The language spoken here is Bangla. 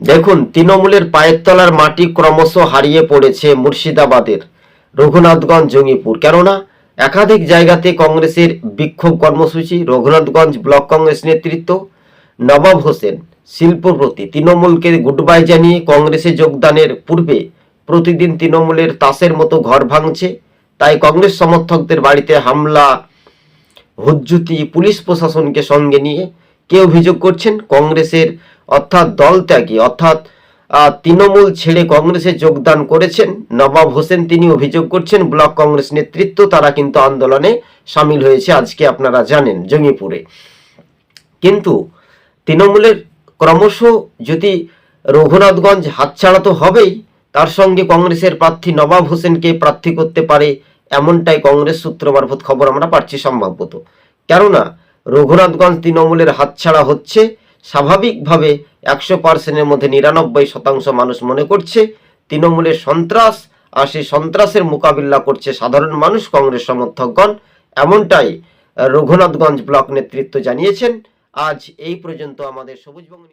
দেখুন, তৃণমূলের পায়ের তলার মাটি ক্রমশ হারিয়ে পড়েছে মুর্শিদাবাদের রঘুনাথগঞ্জ, জঙ্গিপুর। কেননা একাধিক জায়গাতে কংগ্রেসের বিক্ষোভ কর্মসূচি। রঘুনাথগঞ্জ ব্লক কংগ্রেস নেতৃত্ব নবাব হোসেন শিল্পপতি তৃণমূলকে গুড বাই জানিয়ে কংগ্রেসে যোগদানের পূর্বে প্রতিদিন তৃণমূলের তাসের মতো ঘর ভাঙছে। তাই কংগ্রেস সমর্থকদের বাড়িতে হামলা, হুজ্জুতি, পুলিশ প্রশাসনকে সঙ্গে নিয়ে। কে অভিযোগ করছেন? কংগ্রেসের অর্থাৎ দল ত্যাগী, অর্থাৎ তৃণমূল ছেড়ে কংগ্রেসে যোগদান করেছেন নবাব হোসেন। তিনি অভিযোগ করছেন ব্লক কংগ্রেস নেতৃত্ব তারা কিন্তু আন্দোলনে সামিল হয়েছে, আজকে আপনারা জানেন, জঙ্গিপুরে। কিন্তু তৃণমূলের ক্রমশ যদি রঘুনাথগঞ্জ হাতছাড়া তো হবেই, তার সঙ্গে কংগ্রেসের প্রার্থী নবাব হোসেনকে প্রার্থী করতে পারে, এমনটাই কংগ্রেস সূত্র মারফত খবর আমরা পাচ্ছি সম্ভবত। কেননা রঘুনাথগঞ্জ তৃণমূলের হাতছাড়া হচ্ছে স্বাভাবিকভাবে 100%-এর মধ্যে 99% মানুষ মনে করছে তৃণমূলের সন্ত্রাস, আর সেই সন্ত্রাসের মোকাবিলা করছে সাধারণ মানুষ, কংগ্রেস সমর্থকগণ। এমনটাই রঘুনাথগঞ্জ ব্লক নেতৃত্ব জানিয়েছেন। আজ এই পর্যন্ত আমাদের সবুজবঙ্গ